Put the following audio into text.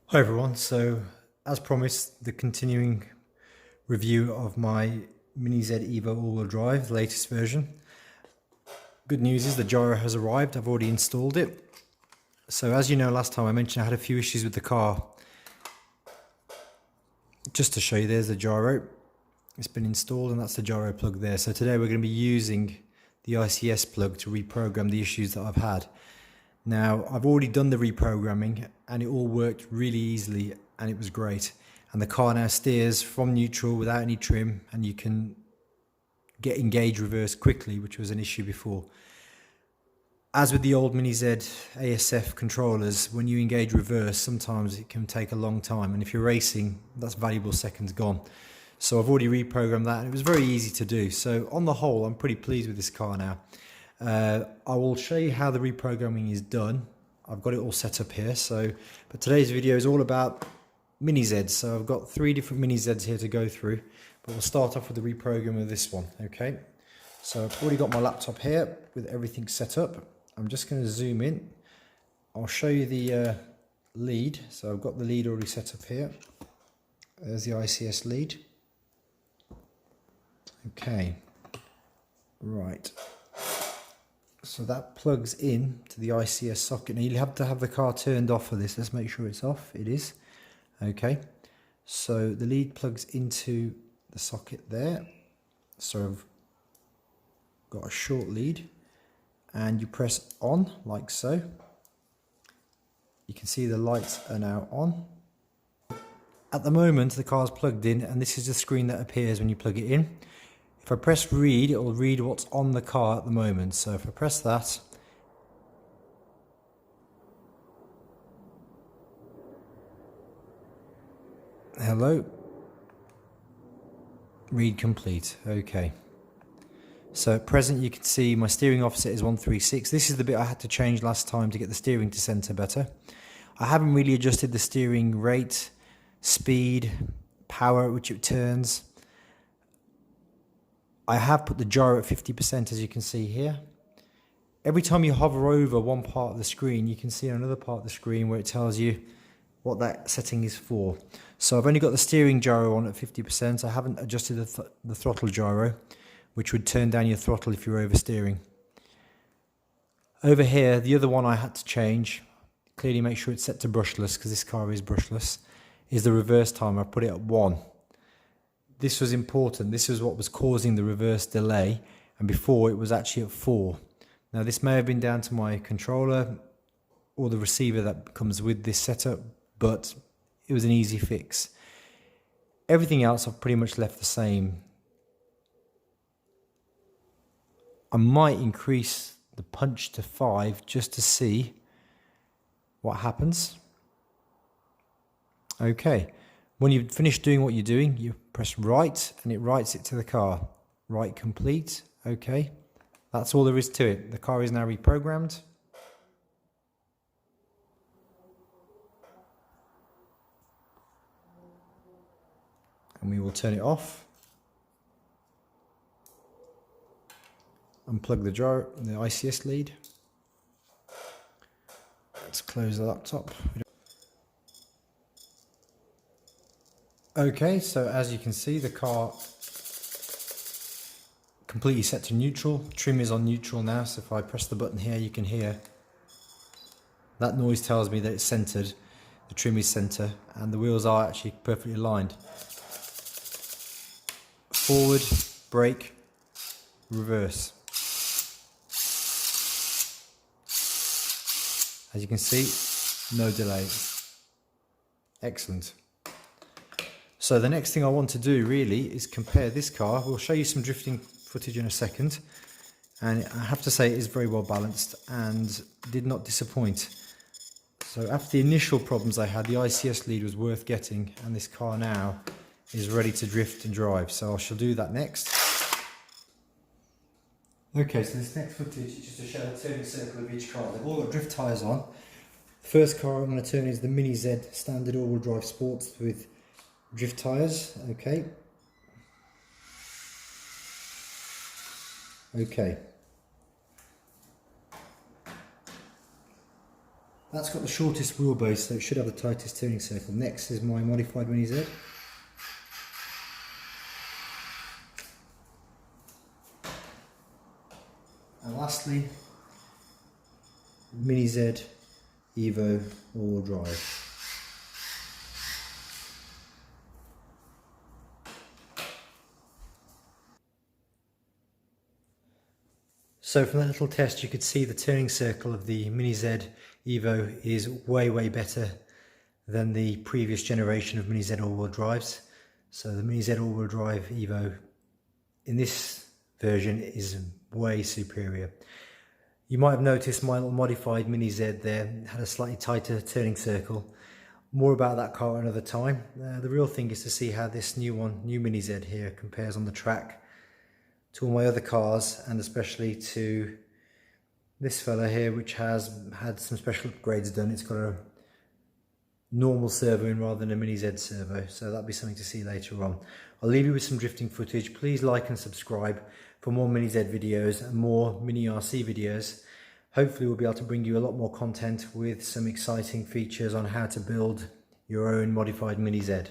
Hi everyone, so as promised, the continuing review of my Mini Z Evo all-wheel drive, the latest version. Good news is the gyro has arrived, I've already installed it. So as you know, last time I mentioned I had a few issues with the car. Just to show you, there's the gyro. It's been installed and that's the gyro plug there. So today we're going to be using the I.C.S plug to reprogram the issues that I've had. Now, I've already done the reprogramming and it all worked really easily and it was great. And the car now steers from neutral without any trim and you can get engage reverse quickly, which was an issue before. As with the old Mini Z ASF controllers, when you engage reverse, sometimes it can take a long time. And if you're racing, that's valuable seconds gone. So I've already reprogrammed that and it was very easy to do. So on the whole, I'm pretty pleased with this car now. I will show you how the reprogramming is done. I've got it all set up here. But today's video is all about Mini Zs. So I've got 3 different Mini Zs here to go through. But we'll start off with the reprogram of this one. Okay. So I've already got my laptop here with everything set up. I'm just going to zoom in. I'll show you the lead. So I've got the lead already set up here. There's the I.C.S lead. Okay. Right. So that plugs in to the I.C.S socket. Now you'll have to have the car turned off for this. Let's make sure it's off. It is. Okay. So the lead plugs into the socket there. So I've got a short lead. And you press on like so. You can see the lights are now on. At the moment the car's plugged in and this is the screen that appears when you plug it in. If I press read, it will read what's on the car at the moment. So if I press that, hello, read complete. Okay. So at present you can see my steering offset is 136. This is the bit I had to change last time to get the steering to center better. I haven't really adjusted the steering rate, speed, power at which it turns. I have put the gyro at 50% as you can see here. Every time you hover over one part of the screen, you can see another part of the screen where it tells you what that setting is for. So I've only got the steering gyro on at 50%. I haven't adjusted the throttle gyro, which would turn down your throttle if you're oversteering. Over here, the other one I had to change, clearly make sure it's set to brushless because this car is brushless, is the reverse time. I put it at 1. This was important. This is what was causing the reverse delay, and before it was actually at 4. Now this may have been down to my controller or the receiver that comes with this setup, but it was an easy fix. Everything else I've pretty much left the same. I might increase the punch to 5 just to see what happens. Okay. When you've finished doing what you're doing, you press right and it writes it to the car. Write complete. Okay. That's all there is to it. The car is now reprogrammed. And we will turn it off. Unplug the gyro, the I.C.S lead. Let's close the laptop. Okay, so as you can see, the car completely set to neutral. Trim is on neutral now, so if I press the button here, you can hear that noise tells me that it's centered. The trim is center, and the wheels are actually perfectly aligned. Forward, brake, reverse. As you can see, no delay. Excellent. So the next thing I want to do really is compare this car. We'll show you some drifting footage in a second. And I have to say it is very well balanced and did not disappoint. So after the initial problems I had, the I.C.S lead was worth getting, and this car now is ready to drift and drive. So I shall do that next. Okay, so this next footage is just to show the turning circle of each car. They've all got drift tyres on. The first car I'm going to turn is the Mini Z standard all-wheel drive sports with drift tyres. Okay. Okay. That's got the shortest wheelbase, so it should have the tightest turning circle. Next is my modified Mini Z. And lastly, Mini Z Evo all-wheel drive. So from that little test you could see the turning circle of the Mini Z Evo is way better than the previous generation of Mini Z all-wheel drives. So the Mini Z all-wheel drive Evo in this version is way superior. You might have noticed my little modified Mini Z there had a slightly tighter turning circle. More about that car another time. The real thing is to see how this new Mini Z here compares on the track to all my other cars, and especially to this fella here, which has had some special upgrades done. It's got a normal servo in rather than a Mini Z servo, so that'll be something to see later on. I'll leave you with some drifting footage. Please like and subscribe for more Mini Z videos and more Mini RC videos. Hopefully we'll be able to bring you a lot more content with some exciting features on how to build your own modified Mini Z.